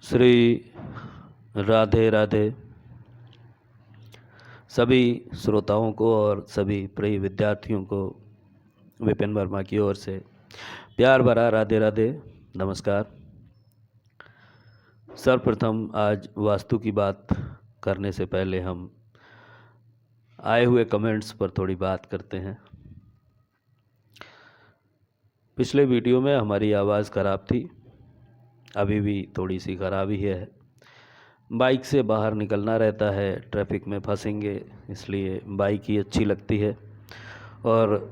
श्री राधे राधे। सभी श्रोताओं को और सभी प्रिय विद्यार्थियों को विपिन वर्मा की ओर से प्यार भरा राधे राधे नमस्कार। सर्वप्रथम आज वास्तु की बात करने से पहले हम आए हुए कमेंट्स पर थोड़ी बात करते हैं। पिछले वीडियो में हमारी आवाज़ ख़राब थी, अभी भी थोड़ी सी ख़राब ही है। बाइक से बाहर निकलना रहता है, ट्रैफिक में फंसेंगे, इसलिए बाइक ही अच्छी लगती है और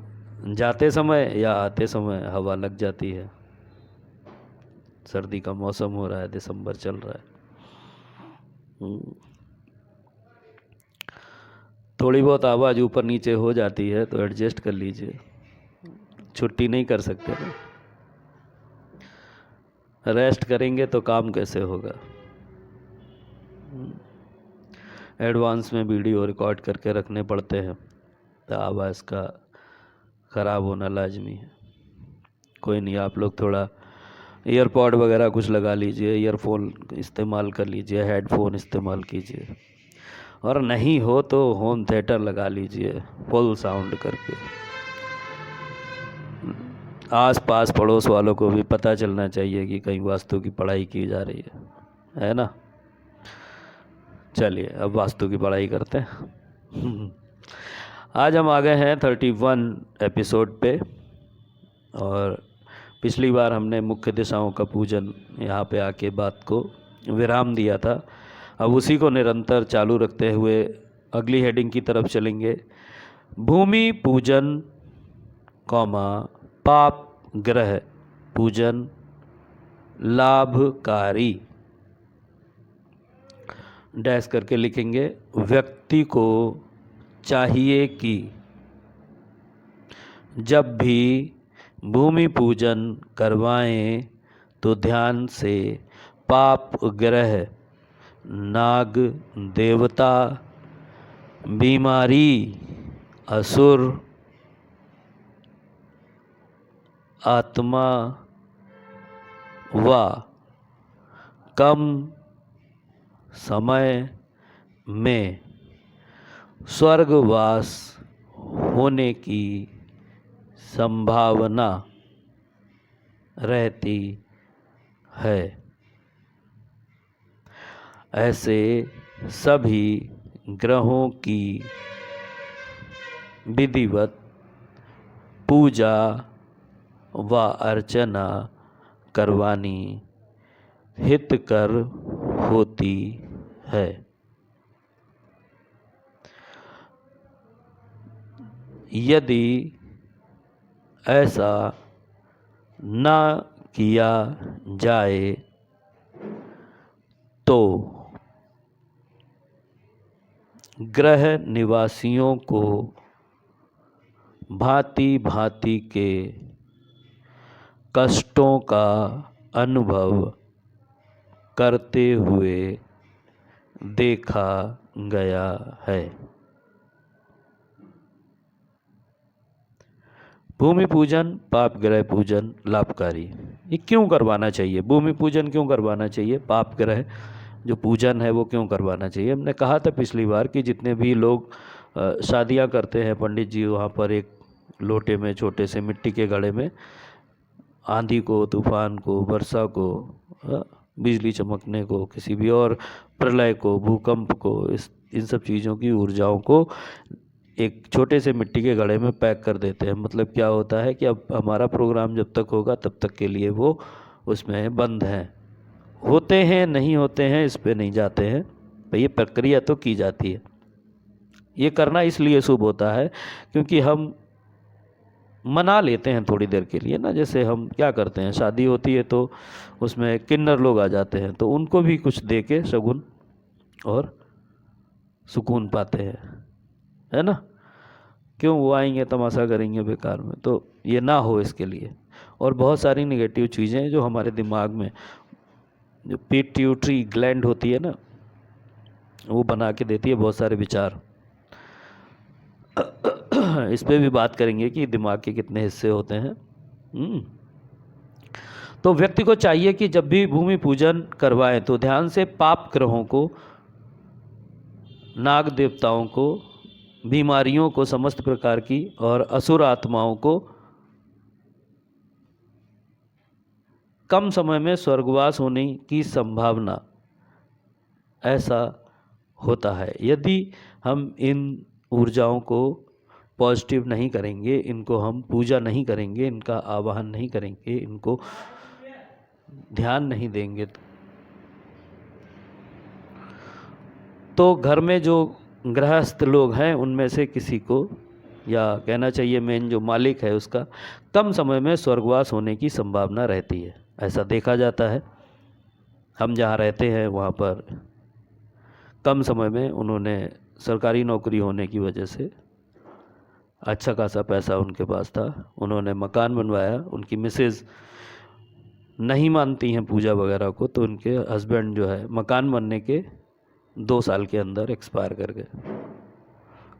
जाते समय या आते समय हवा लग जाती है। सर्दी का मौसम हो रहा है, दिसंबर चल रहा है। थोड़ी बहुत आवाज़ ऊपर नीचे हो जाती है तो एडजस्ट कर लीजिए, छुट्टी नहीं कर सकते ना। रेस्ट करेंगे तो काम कैसे होगा। एडवांस में वीडियो रिकॉर्ड करके रखने पड़ते हैं तो आवाज़ का ख़राब होना लाजमी है। कोई नहीं, आप लोग थोड़ा ईयरपॉड वगैरह कुछ लगा लीजिए, ईयरफोन इस्तेमाल कर लीजिए, हेडफोन इस्तेमाल कीजिए और नहीं हो तो होम थिएटर लगा लीजिए फुल साउंड करके। आस पास पड़ोस वालों को भी पता चलना चाहिए कि कहीं वास्तु की पढ़ाई की जा रही है ना। चलिए अब वास्तु की पढ़ाई करते हैं। आज हम आ गए हैं 31 एपिसोड पे और पिछली बार हमने मुख्य दिशाओं का पूजन यहाँ पे आके बात को विराम दिया था। अब उसी को निरंतर चालू रखते हुए अगली हेडिंग की तरफ चलेंगे। भूमि पूजन पाप ग्रह पूजन लाभकारी डैश करके लिखेंगे। व्यक्ति को चाहिए कि जब भी भूमि पूजन करवाएं तो ध्यान से पाप ग्रह, नाग देवता, बीमारी, असुर, आत्मा व कम समय में स्वर्गवास होने की संभावना रहती है। ऐसे सभी ग्रहों की विधिवत पूजा व अर्चना करवानी हितकर होती है। यदि ऐसा न किया जाए तो ग्रह निवासियों को भांति भांति के कष्टों का अनुभव करते हुए देखा गया है। भूमि पूजन पाप ग्रह पूजन लाभकारी, ये क्यों करवाना चाहिए? भूमि पूजन क्यों करवाना चाहिए? पाप ग्रह जो पूजन है वो क्यों करवाना चाहिए? हमने कहा था पिछली बार कि जितने भी लोग शादियां करते हैं, पंडित जी वहाँ पर एक लोटे में छोटे से मिट्टी के घड़े में आंधी को, तूफान को, वर्षा को, बिजली चमकने को, किसी भी और प्रलय को, भूकंप को, इन सब चीज़ों की ऊर्जाओं को एक छोटे से मिट्टी के घड़े में पैक कर देते हैं। मतलब क्या होता है कि अब हमारा प्रोग्राम जब तक होगा तब तक के लिए वो उसमें बंद हैं। होते हैं नहीं होते हैं इस पे नहीं जाते हैं, तो ये प्रक्रिया तो की जाती है। ये करना इसलिए शुभ होता है क्योंकि हम मना लेते हैं थोड़ी देर के लिए ना। जैसे हम क्या करते हैं, शादी होती है तो उसमें किन्नर लोग आ जाते हैं तो उनको भी कुछ दे के शगुन और सुकून पाते हैं, है ना। क्यों वो आएंगे तमाशा करेंगे बेकार में, तो ये ना हो इसके लिए। और बहुत सारी नेगेटिव चीज़ें जो हमारे दिमाग में, जो पिट्यूटरी ग्लैंड होती है ना, वो बना के देती है बहुत सारे विचार। इस पे भी बात करेंगे कि दिमाग के कितने हिस्से होते हैं। तो व्यक्ति को चाहिए कि जब भी भूमि पूजन करवाएं तो ध्यान से पाप ग्रहों को, नाग देवताओं को, बीमारियों को, समस्त प्रकार की और असुर आत्माओं को कम समय में स्वर्गवास होने की संभावना ऐसा होता है। यदि हम इन ऊर्जाओं को पॉजिटिव नहीं करेंगे, इनको हम पूजा नहीं करेंगे, इनका आवाहन नहीं करेंगे, इनको ध्यान नहीं देंगे, तो घर में जो गृहस्थ लोग हैं उनमें से किसी को, या कहना चाहिए मेन जो मालिक है उसका, कम समय में स्वर्गवास होने की संभावना रहती है। ऐसा देखा जाता है। हम जहाँ रहते हैं वहाँ पर कम समय में उन्होंने सरकारी नौकरी होने की वजह से अच्छा खासा पैसा उनके पास था, उन्होंने मकान बनवाया। उनकी मिसेज़ नहीं मानती हैं पूजा वगैरह को, तो उनके हस्बैंड जो है मकान बनने के 2 साल के अंदर एक्सपायर कर गए।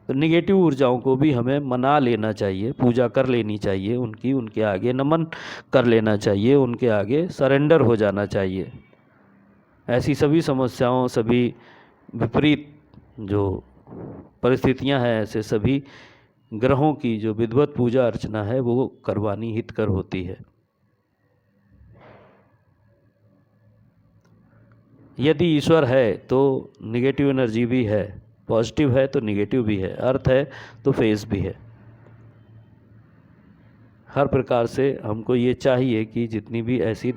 तो निगेटिव ऊर्जाओं को भी हमें मना लेना चाहिए, पूजा कर लेनी चाहिए उनकी, उनके आगे नमन कर लेना चाहिए, उनके आगे सरेंडर हो जाना चाहिए। ऐसी सभी समस्याओं, सभी विपरीत जो परिस्थितियां हैं, ऐसे सभी ग्रहों की जो विधिवत पूजा अर्चना है वो करवानी हितकर होती है। यदि ईश्वर है तो निगेटिव एनर्जी भी है, पॉजिटिव है तो निगेटिव भी है, अर्थ है तो फेस भी है। हर प्रकार से हमको ये चाहिए कि जितनी भी ऐसी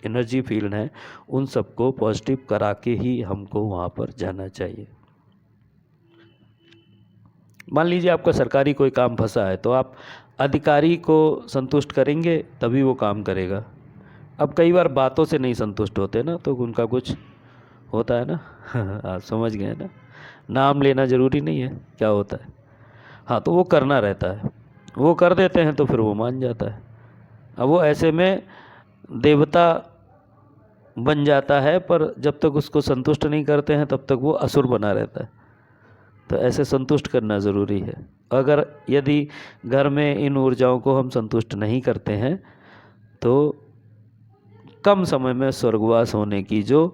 एनर्जी फील्ड हैं उन सबको पॉजिटिव करा के ही हमको वहाँ पर जाना चाहिए। मान लीजिए आपका सरकारी कोई काम फंसा है तो आप अधिकारी को संतुष्ट करेंगे तभी वो काम करेगा। अब कई बार बातों से नहीं संतुष्ट होते ना, तो उनका कुछ होता है ना आप समझ गए ना, नाम लेना ज़रूरी नहीं है क्या होता है। हाँ, तो वो करना रहता है, वो कर देते हैं तो फिर वो मान जाता है। अब वो ऐसे में देवता बन जाता है, पर जब तक उसको संतुष्ट नहीं करते हैं तब तक वो असुर बना रहता है। तो ऐसे संतुष्ट करना ज़रूरी है। अगर यदि घर में इन ऊर्जाओं को हम संतुष्ट नहीं करते हैं तो कम समय में स्वर्गवास होने की जो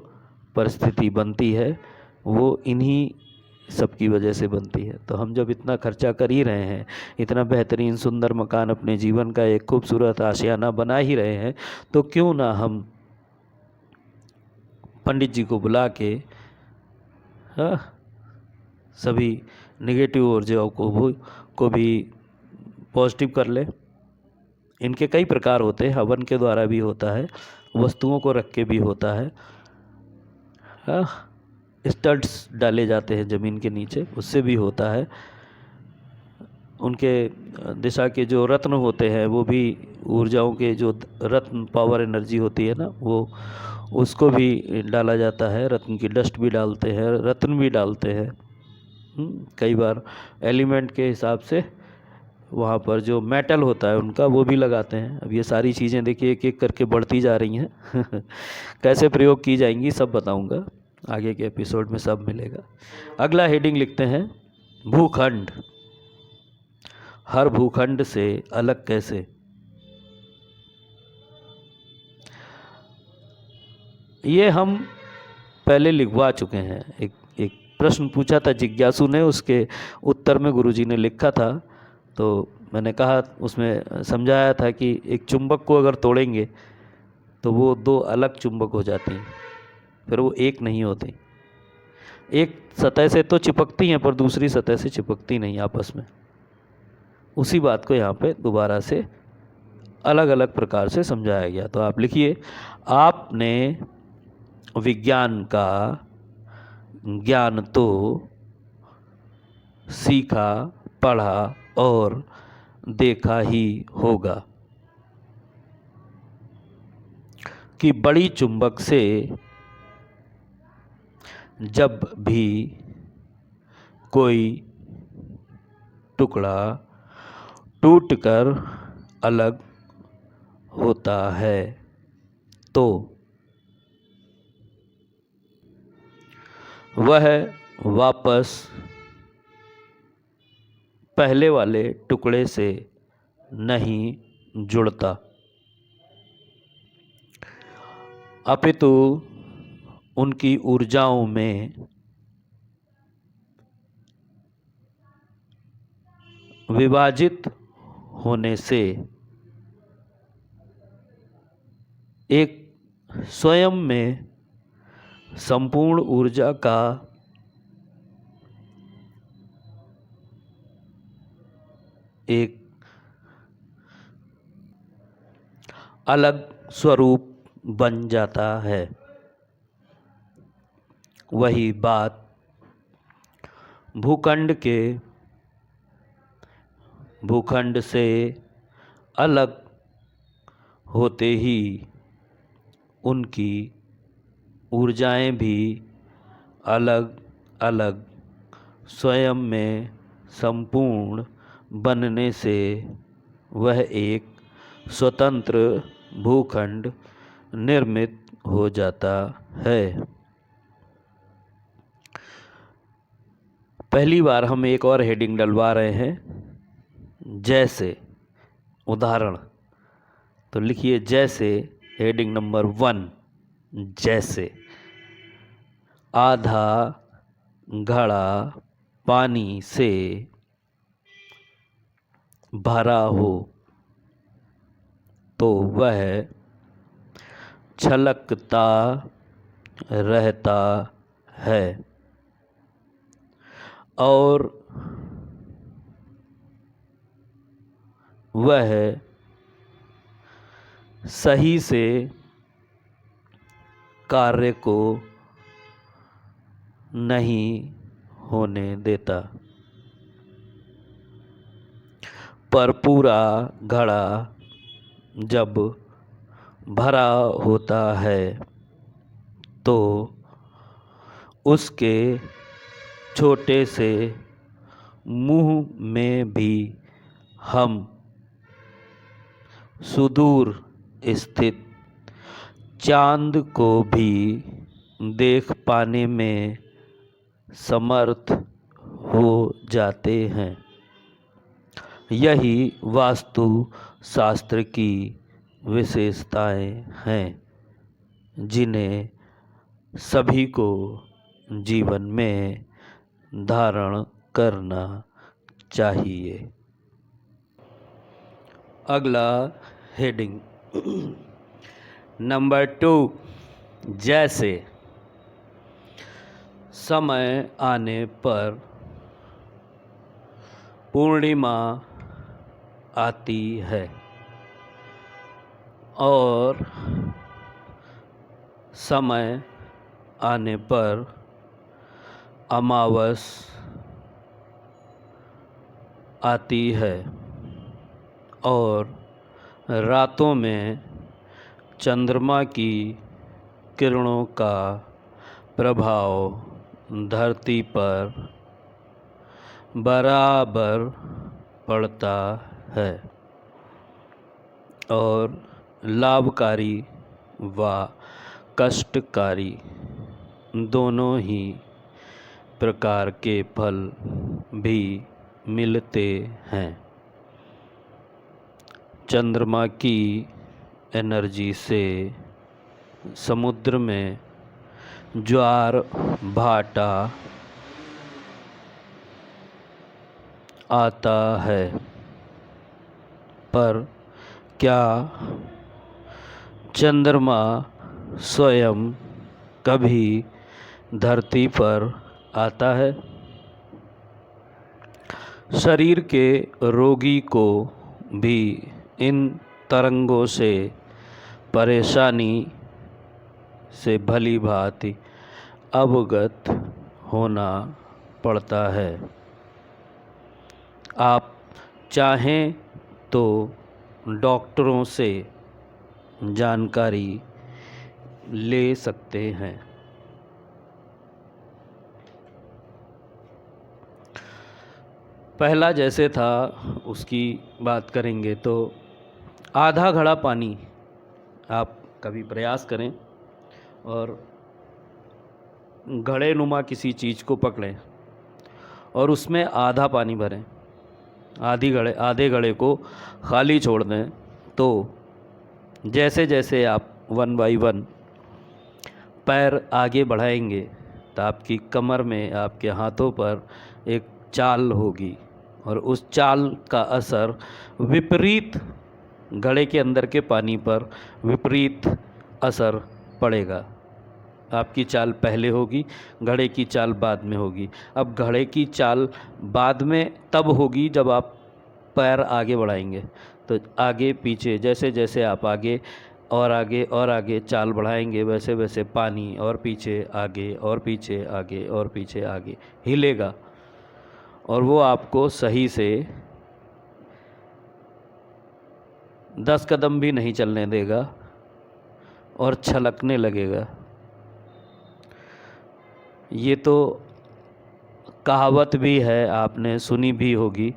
परिस्थिति बनती है वो इन्हीं सबकी वजह से बनती है। तो हम जब इतना खर्चा कर ही रहे हैं, इतना बेहतरीन सुंदर मकान, अपने जीवन का एक खूबसूरत आशियाना बना ही रहे हैं, तो क्यों ना हम पंडित जी को बुला के सभी नेगेटिव ऊर्जाओं को भी पॉजिटिव कर ले। इनके कई प्रकार होते हैं, हवन के द्वारा भी होता है, वस्तुओं को रख के भी होता है, स्टड्स डाले जाते हैं ज़मीन के नीचे, उससे भी होता है। उनके दिशा के जो रत्न होते हैं वो भी ऊर्जाओं के जो रत्न पावर एनर्जी होती है ना, वो उसको भी डाला जाता है। रत्न की डस्ट भी डालते हैं, रत्न भी डालते हैं। कई बार एलिमेंट के हिसाब से वहाँ पर जो मेटल होता है उनका वो भी लगाते हैं। अब ये सारी चीज़ें देखिए एक एक करके बढ़ती जा रही हैं कैसे प्रयोग की जाएंगी सब बताऊंगा, आगे के एपिसोड में सब मिलेगा। अगला हेडिंग लिखते हैं भूखंड। हर भूखंड से अलग कैसे। ये हम पहले लिखवा चुके हैं। एक प्रश्न पूछा था जिज्ञासु ने, उसके उत्तर में गुरुजी ने लिखा था, तो मैंने कहा, उसमें समझाया था कि एक चुंबक को अगर तोड़ेंगे तो वो 2 अलग चुंबक हो जाती हैं, फिर वो एक नहीं होती। एक सतह से तो चिपकती हैं पर दूसरी सतह से चिपकती नहीं आपस में। उसी बात को यहाँ पे दोबारा से अलग अलग प्रकार से समझाया गया। तो आप लिखिए, आपने विज्ञान का ज्ञान तो सीखा, पढ़ा और देखा ही होगा कि बड़ी चुंबक से जब भी कोई टुकड़ा टूटकर अलग होता है तो वह वापस पहले वाले टुकड़े से नहीं जुड़ता। अपितु उनकी ऊर्जाओं में विभाजित होने से एक स्वयं में संपूर्ण ऊर्जा का एक अलग स्वरूप बन जाता है। वही बात भूखंड से अलग होते ही उनकी ऊर्जाएं भी अलग अलग स्वयं में संपूर्ण बनने से वह एक स्वतंत्र भूखंड निर्मित हो जाता है। पहली बार हम एक और हेडिंग डलवा रहे हैं, जैसे उदाहरण। तो लिखिए जैसे, हेडिंग नंबर 1, जैसे आधा घड़ा पानी से भरा हो तो वह छलकता रहता है और वह सही से कार्य को नहीं होने देता। पर पूरा घड़ा जब भरा होता है तो उसके छोटे से मुंह में भी हम सुदूर स्थित चांद को भी देख पाने में समर्थ हो जाते हैं। यही वास्तु शास्त्र की विशेषताएं हैं जिन्हें सभी को जीवन में धारण करना चाहिए। अगला हेडिंग नंबर 2, जैसे समय आने पर पूर्णिमा आती है और समय आने पर अमावस आती है और रातों में चंद्रमा की किरणों का प्रभाव धरती पर बराबर पड़ता है और लाभकारी व कष्टकारी दोनों ही प्रकार के फल भी मिलते हैं। चंद्रमा की एनर्जी से समुद्र में ज्वार भाटा आता है, पर क्या चंद्रमा स्वयं कभी धरती पर आता है? शरीर के रोगी को भी इन तरंगों से परेशानी से भली भांति अवगत होना पड़ता है। आप चाहें तो डॉक्टरों से जानकारी ले सकते हैं। पहला जैसे था उसकी बात करेंगे तो आधा घड़ा पानी आप कभी प्रयास करें और घड़े नुमा किसी चीज़ को पकड़ें और उसमें आधा पानी भरें, आधे घड़े को खाली छोड़ दें। तो जैसे जैसे आप 1 बाय 1 पैर आगे बढ़ाएंगे तो आपकी कमर में, आपके हाथों पर एक चाल होगी और उस चाल का असर विपरीत घड़े के अंदर के पानी पर विपरीत असर पड़ेगा। आपकी चाल पहले होगी, घड़े की चाल बाद में होगी। अब घड़े की चाल बाद में तब होगी जब आप पैर आगे बढ़ाएंगे। तो आगे पीछे जैसे जैसे आप आगे और आगे और आगे चाल बढ़ाएंगे, वैसे वैसे पानी और पीछे आगे और पीछे आगे और पीछे आगे हिलेगा और वो आपको सही से 10 कदम भी नहीं चलने देगा और छलकने लगेगा। ये तो कहावत भी है, आपने सुनी भी होगी,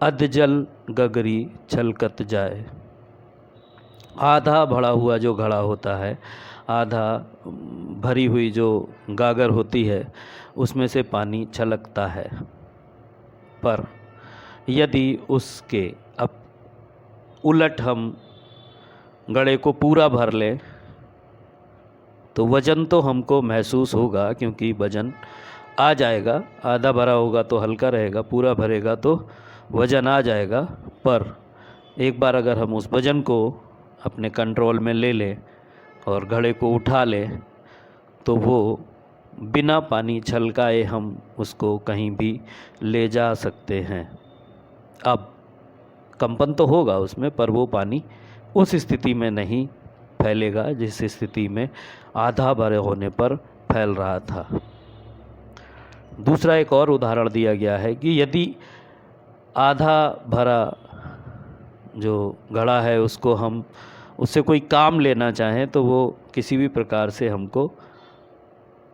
अधजल गगरी छलकत जाए। आधा भरा हुआ जो घड़ा होता है, आधा भरी हुई जो गागर होती है, उसमें से पानी छलकता है। पर यदि उसके अब उलट हम घड़े को पूरा भर लें तो वज़न तो हमको महसूस होगा, क्योंकि वज़न आ जाएगा। आधा भरा होगा तो हल्का रहेगा, पूरा भरेगा तो वज़न आ जाएगा। पर एक बार अगर हम उस वज़न को अपने कंट्रोल में ले लें और घड़े को उठा लें तो वो बिना पानी छलकाए हम उसको कहीं भी ले जा सकते हैं। अब कंपन तो होगा उसमें, पर वो पानी उस स्थिति में नहीं फैलेगा जिस स्थिति में आधा भरे होने पर फैल रहा था। दूसरा एक और उदाहरण दिया गया है कि यदि आधा भरा जो घड़ा है उसको हम उससे कोई काम लेना चाहें तो वो किसी भी प्रकार से हमको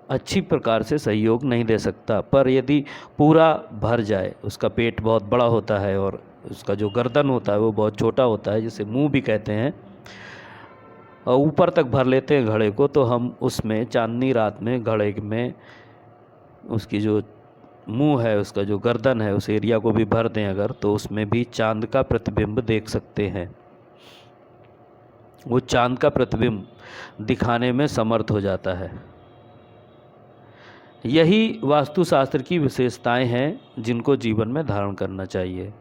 अच्छी प्रकार से सहयोग नहीं दे सकता। पर यदि पूरा भर जाए, उसका पेट बहुत बड़ा होता है और उसका जो गर्दन होता है वो बहुत छोटा होता है, जिसे मुंह भी कहते हैं, और ऊपर तक भर लेते हैं घड़े को, तो हम उसमें चांदनी रात में घड़े में उसकी जो मुंह है, उसका जो गर्दन है, उस एरिया को भी भर दें अगर, तो उसमें भी चांद का प्रतिबिंब देख सकते हैं। वो चांद का प्रतिबिंब दिखाने में समर्थ हो जाता है। यही वास्तुशास्त्र की विशेषताएं हैं जिनको जीवन में धारण करना चाहिए।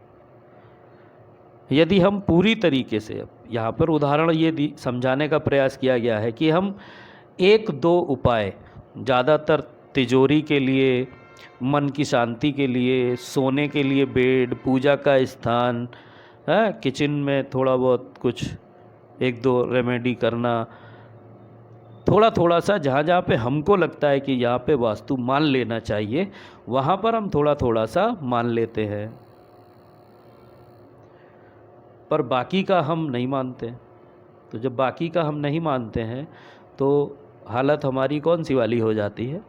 यदि हम पूरी तरीके से, यहाँ पर उदाहरण ये समझाने का प्रयास किया गया है कि हम 1-2 उपाय, ज़्यादातर तिजोरी के लिए, मन की शांति के लिए, सोने के लिए बेड, पूजा का स्थान, किचन में थोड़ा बहुत कुछ 1-2 रेमेडी करना, थोड़ा थोड़ा सा जहाँ जहाँ पे हमको लगता है कि यहाँ पे वास्तु मान लेना चाहिए, वहाँ पर हम थोड़ा थोड़ा सा मान लेते हैं, पर बाकी का हम नहीं मानते। तो जब बाकी का हम नहीं मानते हैं तो हालत हमारी कौन सी वाली हो जाती है?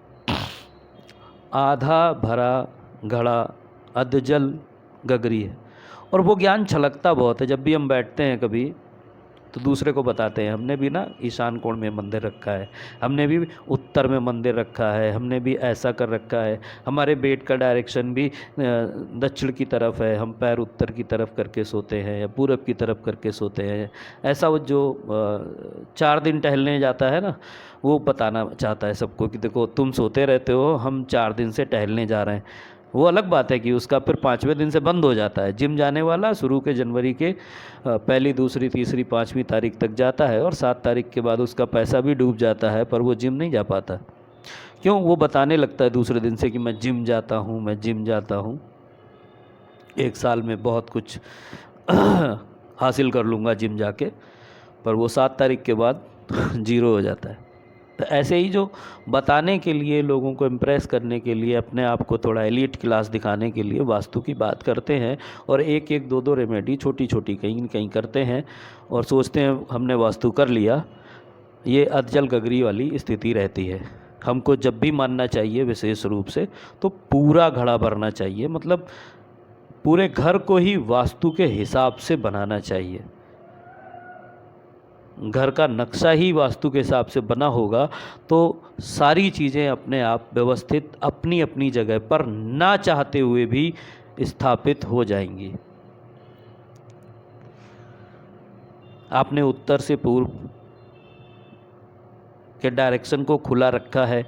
आधा भरा घड़ा अधजल गगरी है। और वो ज्ञान छलकता बहुत है। जब भी हम बैठते हैं कभी तो दूसरे को बताते हैं, हमने भी ना ईशान कोण में मंदिर रखा है, हमने भी उत्तर में मंदिर रखा है, हमने भी ऐसा कर रखा है, हमारे बेड का डायरेक्शन भी दक्षिण की तरफ है, हम पैर उत्तर की तरफ करके सोते हैं या पूरब की तरफ करके सोते हैं। ऐसा वो जो 4 दिन टहलने जाता है ना, वो बताना चाहता है सबको कि देखो तुम सोते रहते हो, हम 4 दिन से टहलने जा रहे हैं। वो अलग बात है कि उसका फिर 5वें दिन से बंद हो जाता है। जिम जाने वाला शुरू के जनवरी के पहली, दूसरी, तीसरी, 5वीं तारीख तक जाता है और 7 तारीख के बाद उसका पैसा भी डूब जाता है, पर वो जिम नहीं जा पाता। क्यों? वो बताने लगता है दूसरे दिन से कि मैं जिम जाता हूँ, मैं जिम जाता हूँ, 1 साल में बहुत कुछ हासिल कर लूँगा जिम जाके, पर वो 7 तारीख के बाद 0 हो जाता है। तो ऐसे ही जो बताने के लिए, लोगों को इम्प्रेस करने के लिए, अपने आप को थोड़ा एलीट क्लास दिखाने के लिए वास्तु की बात करते हैं और 1-1, 2-2 रेमेडी छोटी छोटी कहीं न कहीं करते हैं और सोचते हैं हमने वास्तु कर लिया। ये अधजल गगरी वाली स्थिति रहती है। हमको जब भी मानना चाहिए विशेष रूप से तो पूरा घड़ा भरना चाहिए, मतलब पूरे घर को ही वास्तु के हिसाब से बनाना चाहिए। घर का नक्शा ही वास्तु के हिसाब से बना होगा तो सारी चीज़ें अपने आप व्यवस्थित अपनी अपनी जगह पर ना चाहते हुए भी स्थापित हो जाएंगी। आपने उत्तर से पूर्व के डायरेक्शन को खुला रखा है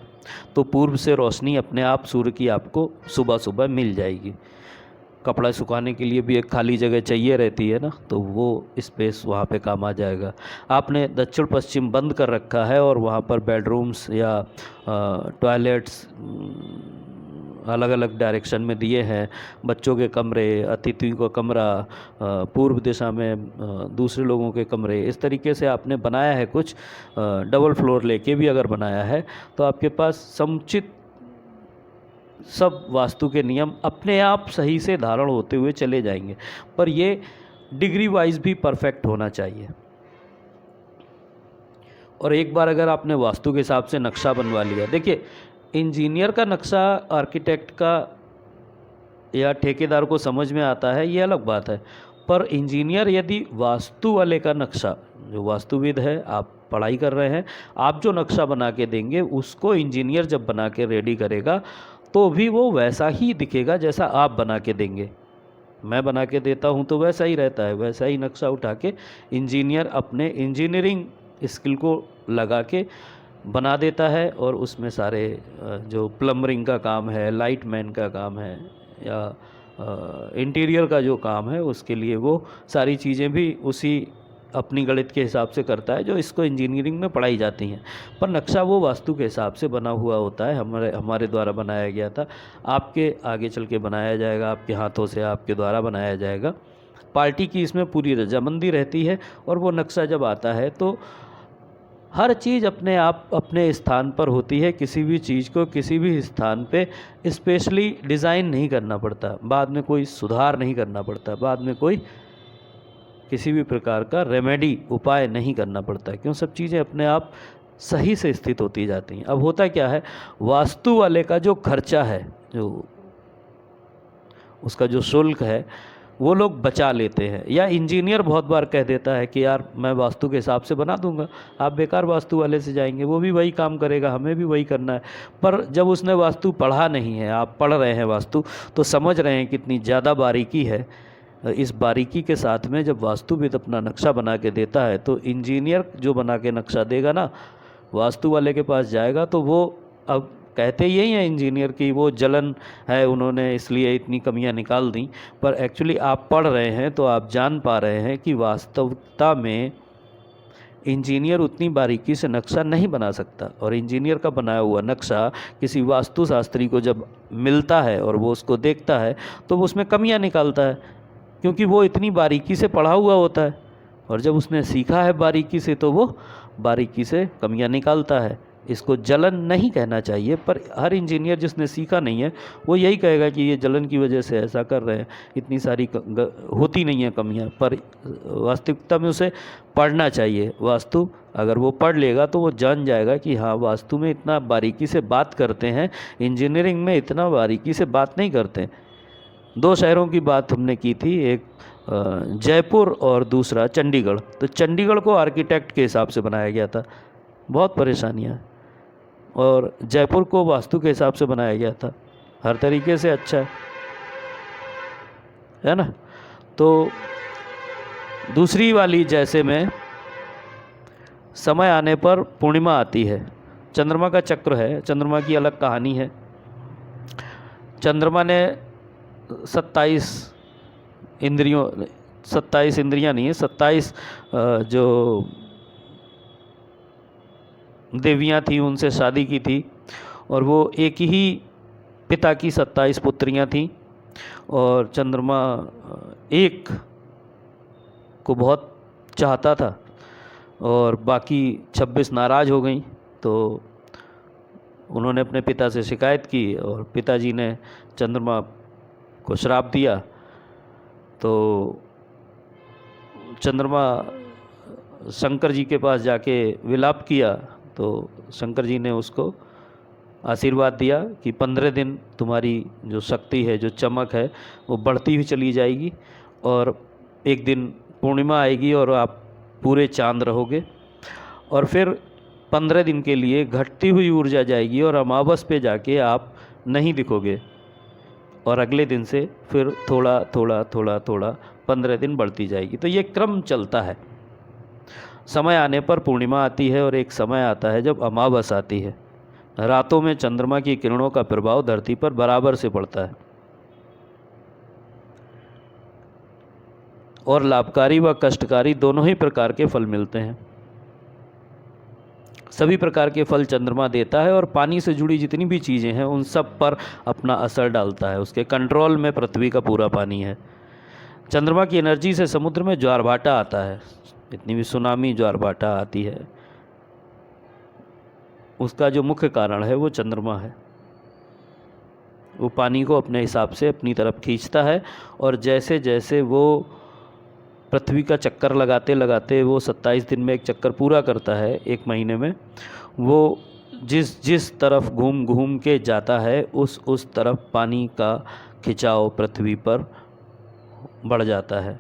तो पूर्व से रोशनी अपने आप सूर्य की आपको सुबह सुबह मिल जाएगी। कपड़ा सुखाने के लिए भी एक खाली जगह चाहिए रहती है ना, तो वो स्पेस वहाँ पे काम आ जाएगा। आपने दक्षिण पश्चिम बंद कर रखा है और वहाँ पर बेडरूम्स या टॉयलेट्स अलग अलग डायरेक्शन में दिए हैं, बच्चों के कमरे, अतिथि का कमरा, पूर्व दिशा में दूसरे लोगों के कमरे, इस तरीके से आपने बनाया है कुछ, डबल फ्लोर लेके भी अगर बनाया है तो आपके पास समुचित सब वास्तु के नियम अपने आप सही से धारण होते हुए चले जाएंगे। पर ये डिग्री वाइज भी परफेक्ट होना चाहिए। और एक बार अगर आपने वास्तु के हिसाब से नक्शा बनवा लिया, देखिए इंजीनियर का नक्शा आर्किटेक्ट का या ठेकेदार को समझ में आता है, ये अलग बात है। पर इंजीनियर यदि वास्तु वाले का नक्शा, जो वास्तुविद है, आप पढ़ाई कर रहे हैं, आप जो नक्शा बना के देंगे उसको इंजीनियर जब बना के रेडी करेगा तो भी वो वैसा ही दिखेगा जैसा आप बना के देंगे। मैं बना के देता हूँ तो वैसा ही रहता है, वैसा ही नक्शा उठा के इंजीनियर अपने इंजीनियरिंग स्किल को लगा के बना देता है और उसमें सारे जो प्लम्बरिंग का काम है, लाइटमैन का काम है या इंटीरियर का जो काम है उसके लिए वो सारी चीज़ें भी उसी अपनी गणित के हिसाब से करता है जो इसको इंजीनियरिंग में पढ़ाई जाती हैं। पर नक्शा वो वास्तु के हिसाब से बना हुआ होता है, हमारे द्वारा बनाया गया था, आपके आगे चल के बनाया जाएगा, आपके हाथों से आपके द्वारा बनाया जाएगा। पार्टी की इसमें पूरी रजामंदी रहती है और वो नक्शा जब आता है तो हर चीज़ अपने आप अपने स्थान पर होती है। किसी भी चीज़ को किसी भी स्थान पे स्पेशली डिज़ाइन नहीं करना पड़ता, बाद में कोई सुधार नहीं करना पड़ता, बाद में कोई किसी भी प्रकार का रेमेडी उपाय नहीं करना पड़ता, क्यों सब चीज़ें अपने आप सही से स्थित होती जाती हैं। अब होता क्या है, वास्तु वाले का जो खर्चा है, जो उसका जो शुल्क है, वो लोग बचा लेते हैं। या इंजीनियर बहुत बार कह देता है कि यार मैं वास्तु के हिसाब से बना दूंगा, आप बेकार वास्तु वाले से जाएंगे, वो भी वही काम करेगा, हमें भी वही करना है। पर जब उसने वास्तु पढ़ा नहीं है, आप पढ़ रहे हैं वास्तु, तो समझ रहे हैं कितनी ज़्यादा बारीकी है। इस बारीकी के साथ में जब वास्तुविद अपना नक्शा बना के देता है तो इंजीनियर जो बना के नक्शा देगा ना, वास्तु वाले के पास जाएगा तो वो, अब कहते यही हैं इंजीनियर की वो जलन है, उन्होंने इसलिए इतनी कमियां निकाल दी, पर एक्चुअली आप पढ़ रहे हैं तो आप जान पा रहे हैं कि वास्तविकता में इंजीनियर उतनी बारीकी से नक्शा नहीं बना सकता। और इंजीनियर का बनाया हुआ नक्शा किसी वास्तुशास्त्री को जब मिलता है और वो उसको देखता है तो वो उसमें कमियां निकालता है, क्योंकि वो इतनी बारीकी से पढ़ा हुआ होता है। और जब उसने सीखा है बारीकी से तो वो बारीकी से कमियां निकालता है। इसको जलन नहीं कहना चाहिए, पर हर इंजीनियर जिसने सीखा नहीं है वो यही कहेगा कि ये जलन की वजह से ऐसा कर रहे हैं, इतनी सारी होती नहीं है कमियां। पर वास्तविकता में उसे पढ़ना चाहिए वास्तु, अगर वो पढ़ लेगा तो वो जान जाएगा कि हाँ वास्तु में इतना बारीकी से बात करते हैं, इंजीनियरिंग में इतना बारीकी से बात नहीं करते। दो शहरों की बात हमने की थी, एक जयपुर और दूसरा चंडीगढ़। तो चंडीगढ़ को आर्किटेक्ट के हिसाब से बनाया गया था, बहुत परेशानियां, और जयपुर को वास्तु के हिसाब से बनाया गया था, हर तरीके से अच्छा है ना। तो दूसरी वाली जैसे में समय आने पर पूर्णिमा आती है, चंद्रमा का चक्र है, चंद्रमा की अलग कहानी है। चंद्रमा ने 27 इंद्रियां नहीं है, 27 जो देवियां थी उनसे शादी की थी, और वो एक ही पिता की 27 पुत्रियां थीं। और चंद्रमा एक को बहुत चाहता था और बाकी 26 नाराज़ हो गई। तो उन्होंने अपने पिता से शिकायत की और पिताजी ने चंद्रमा को श्राप दिया। तो चंद्रमा शंकर जी के पास जाके विलाप किया, तो शंकर जी ने उसको आशीर्वाद दिया कि 15 दिन तुम्हारी जो शक्ति है, जो चमक है, वो बढ़ती हुई चली जाएगी और एक दिन पूर्णिमा आएगी और आप पूरे चांद रहोगे, और फिर 15 दिन के लिए घटती हुई ऊर्जा जाएगी और अमावस पे जाके आप नहीं दिखोगे, और अगले दिन से फिर थोड़ा थोड़ा थोड़ा थोड़ा 15 दिन बढ़ती जाएगी। तो ये क्रम चलता है। समय आने पर पूर्णिमा आती है और एक समय आता है जब अमावस आती है। रातों में चंद्रमा की किरणों का प्रभाव धरती पर बराबर से पड़ता है और लाभकारी व कष्टकारी दोनों ही प्रकार के फल मिलते हैं। सभी प्रकार के फल चंद्रमा देता है और पानी से जुड़ी जितनी भी चीज़ें हैं उन सब पर अपना असर डालता है। उसके कंट्रोल में पृथ्वी का पूरा पानी है। चंद्रमा की एनर्जी से समुद्र में ज्वार भाटा आता है। इतनी भी सुनामी ज्वार भाटा आती है, उसका जो मुख्य कारण है वो चंद्रमा है। वो पानी को अपने हिसाब से अपनी तरफ खींचता है और जैसे जैसे वो पृथ्वी का चक्कर लगाते लगाते वो 27 दिन में एक चक्कर पूरा करता है, एक महीने में, वो जिस तरफ घूम घूम के जाता है उस तरफ पानी का खिंचाव पृथ्वी पर बढ़ जाता है।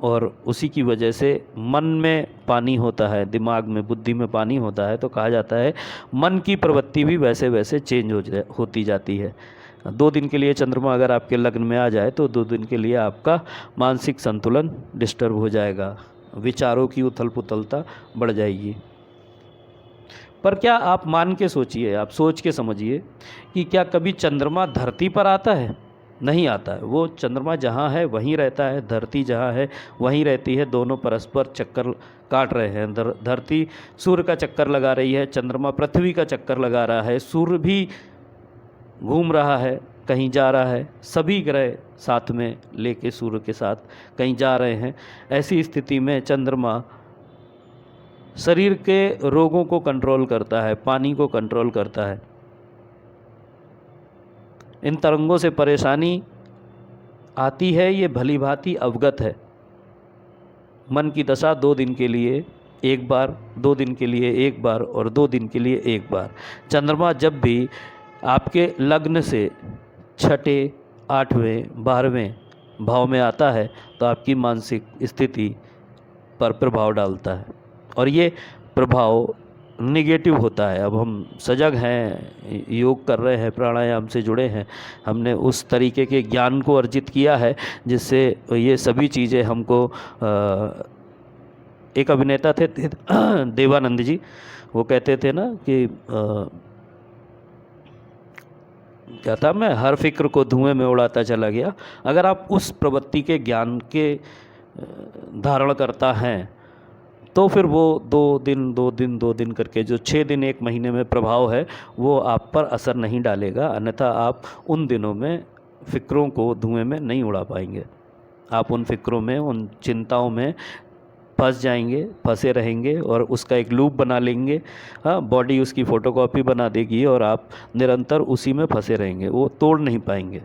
और उसी की वजह से मन में पानी होता है, दिमाग में, बुद्धि में पानी होता है, तो कहा जाता है मन की प्रवृत्ति भी वैसे वैसे चेंज होती जाती है। 2 दिन के लिए चंद्रमा अगर आपके लग्न में आ जाए तो 2 दिन के लिए आपका मानसिक संतुलन डिस्टर्ब हो जाएगा, विचारों की उथल पुथलता बढ़ जाएगी। पर क्या आप मान के सोचिए, आप सोच के समझिए कि क्या कभी चंद्रमा धरती पर आता है? नहीं आता है। वो चंद्रमा जहाँ है वहीं रहता है, धरती जहाँ है वहीं रहती है। दोनों परस्पर चक्कर काट रहे हैं। धरती सूर्य का चक्कर लगा रही है, चंद्रमा पृथ्वी का चक्कर लगा रहा है, सूर्य भी घूम रहा है, कहीं जा रहा है। सभी ग्रह साथ में लेके सूर्य के साथ कहीं जा रहे हैं। ऐसी स्थिति में चंद्रमा शरीर के रोगों को कंट्रोल करता है, पानी को कंट्रोल करता है। इन तरंगों से परेशानी आती है, ये भली भांति अवगत है। मन की दशा 2 दिन के लिए एक बार, 2 दिन के लिए एक बार और 2 दिन के लिए एक बार। चंद्रमा जब भी आपके लग्न से 6, 8वें, 12वें भाव में आता है तो आपकी मानसिक स्थिति पर प्रभाव डालता है और ये प्रभाव निगेटिव होता है। अब हम सजग हैं, योग कर रहे हैं, प्राणायाम से जुड़े हैं, हमने उस तरीके के ज्ञान को अर्जित किया है जिससे ये सभी चीज़ें हमको एक अभिनेता थे देवानंद जी, वो कहते थे ना कि क्या था, मैं हर फिक्र को धुएं में उड़ाता चला गया। अगर आप उस प्रवृत्ति के ज्ञान के धारण करता हैं तो फिर वो 2 दिन करके जो 6 दिन 1 महीने में प्रभाव है वो आप पर असर नहीं डालेगा। अन्यथा आप उन दिनों में फ़िक्रों को धुएं में नहीं उड़ा पाएंगे। आप उन फ़िक्रों में, उन चिंताओं में फंस जाएंगे, फंसे रहेंगे और उसका एक लूप बना लेंगे। हाँ, बॉडी उसकी फ़ोटोकॉपी बना देगी और आप निरंतर उसी में फंसे रहेंगे, वो तोड़ नहीं पाएंगे।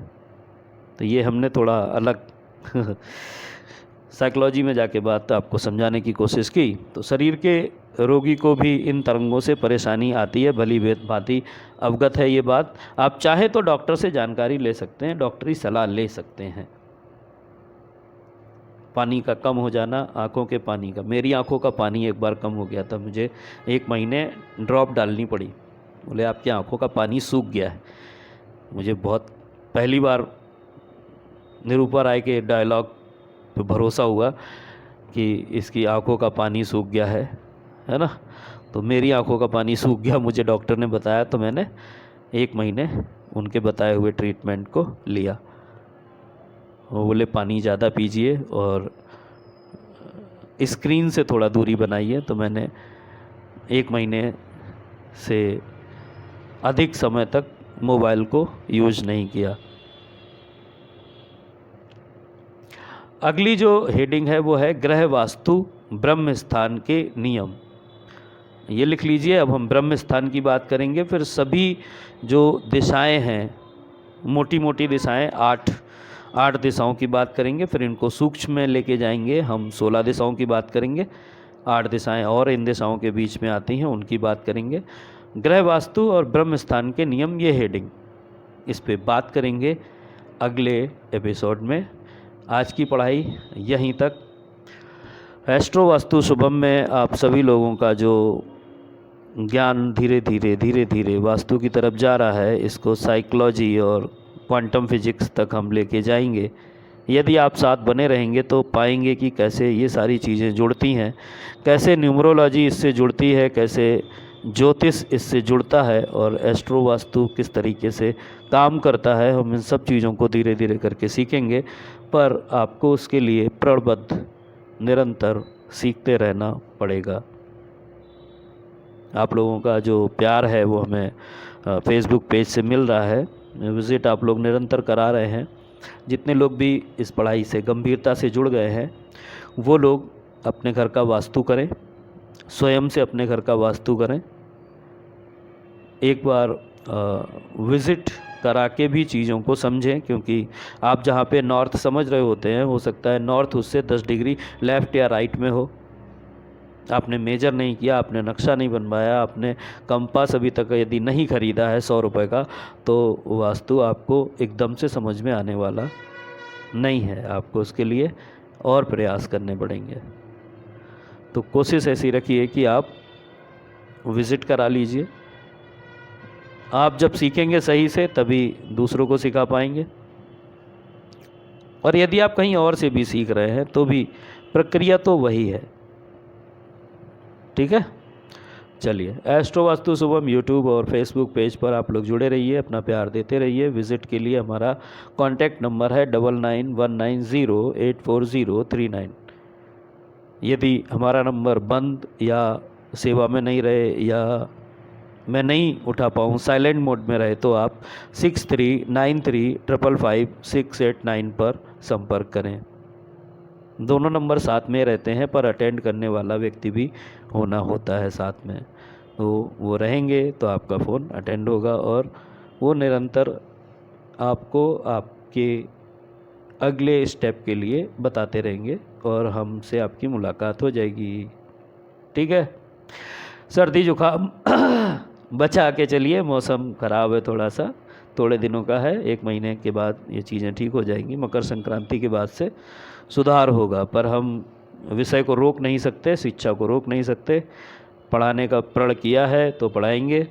तो ये हमने थोड़ा अलग साइकोलॉजी में जाके बात आपको समझाने की कोशिश की। तो शरीर के रोगी को भी इन तरंगों से परेशानी आती है, भली भांति अवगत है ये बात। आप चाहे तो डॉक्टर से जानकारी ले सकते हैं, डॉक्टरी सलाह ले सकते हैं। पानी का कम हो जाना, आँखों के पानी का, मेरी आँखों का पानी एक बार कम हो गया था, मुझे 1 महीने ड्रॉप डालनी पड़ी। बोले आपकी आँखों का पानी सूख गया है। मुझे बहुत पहली बार निरूपा राय के डायलॉग पे भरोसा हुआ कि इसकी आँखों का पानी सूख गया है ना। तो मेरी आँखों का पानी सूख गया, मुझे डॉक्टर ने बताया, तो मैंने 1 महीने उनके बताए हुए ट्रीटमेंट को लिया। वो बोले पानी ज़्यादा पीजिए और स्क्रीन से थोड़ा दूरी बनाइए। तो मैंने 1 महीने से अधिक समय तक मोबाइल को यूज नहीं किया। अगली जो हेडिंग है वो है ग्रह वास्तु ब्रह्म स्थान के नियम। ये लिख लीजिए। अब हम ब्रह्म स्थान की बात करेंगे, फिर सभी जो दिशाएं हैं, मोटी मोटी दिशाएं, 8 दिशाओं की बात करेंगे, फिर इनको सूक्ष्म में लेके जाएंगे। हम 16 दिशाओं की बात करेंगे, 8 दिशाएं और इन दिशाओं के बीच में आती हैं, उनकी बात करेंगे। ग्रह वास्तु और ब्रह्म स्थान के नियम, ये हेडिंग, इस पे बात करेंगे अगले एपिसोड में। आज की पढ़ाई यहीं तक। एस्ट्रो वास्तु शुभम में आप सभी लोगों का जो ज्ञान धीरे धीरे वास्तु की तरफ जा रहा है, इसको साइकोलॉजी और क्वांटम फिजिक्स तक हम लेके जाएंगे। यदि आप साथ बने रहेंगे तो पाएंगे कि कैसे ये सारी चीज़ें जुड़ती हैं, कैसे न्यूमरोलॉजी इससे जुड़ती है, कैसे ज्योतिष इससे जुड़ता है और एस्ट्रो वास्तु किस तरीके से काम करता है। हम इन सब चीज़ों को धीरे धीरे करके सीखेंगे, पर आपको उसके लिए प्रणबद्ध निरंतर सीखते रहना पड़ेगा। आप लोगों का जो प्यार है वो हमें फेसबुक पेज से मिल रहा है, विज़िट आप लोग निरंतर करा रहे हैं। जितने लोग भी इस पढ़ाई से गंभीरता से जुड़ गए हैं वो लोग अपने घर का वास्तु करें, स्वयं से अपने घर का वास्तु करें। एक बार विज़िट करा के भी चीज़ों को समझें, क्योंकि आप जहाँ पे नॉर्थ समझ रहे होते हैं, हो सकता है नॉर्थ उससे 10 डिग्री लेफ़्ट या राइट में हो। आपने मेजर नहीं किया, आपने नक्शा नहीं बनवाया, आपने कंपास अभी तक यदि नहीं ख़रीदा है 100 रुपये का, तो वास्तु आपको एकदम से समझ में आने वाला नहीं है। आपको उसके लिए और प्रयास करने पड़ेंगे। तो कोशिश ऐसी रखिए कि आप विज़िट करा लीजिए। आप जब सीखेंगे सही से तभी दूसरों को सिखा पाएंगे। और यदि आप कहीं और से भी सीख रहे हैं तो भी प्रक्रिया तो वही है। ठीक है, चलिए एस्ट्रो वास्तु शुभम यूट्यूब और फेसबुक पेज पर आप लोग जुड़े रहिए, अपना प्यार देते रहिए। विज़िट के लिए हमारा कॉन्टैक्ट नंबर है 9919084039। यदि हमारा नंबर बंद या सेवा में नहीं रहे या मैं नहीं उठा पाऊँ, साइलेंट मोड में रहे, तो आप 6393555689 पर संपर्क करें। दोनों नंबर साथ में रहते हैं, पर अटेंड करने वाला व्यक्ति भी होना होता है साथ में। तो वो रहेंगे तो आपका फ़ोन अटेंड होगा और वो निरंतर आपको आपके अगले स्टेप के लिए बताते रहेंगे और हमसे आपकी मुलाकात हो जाएगी। ठीक है, सर्दी जुकाम बचा के चलिए, मौसम ख़राब है थोड़ा सा, थोड़े दिनों का है, 1 महीने के बाद ये चीज़ें ठीक हो जाएंगी। मकर संक्रांति के बाद से सुधार होगा, पर हम विषय को रोक नहीं सकते, शिक्षा को रोक नहीं सकते। पढ़ाने का प्रण किया है तो पढ़ाएंगे।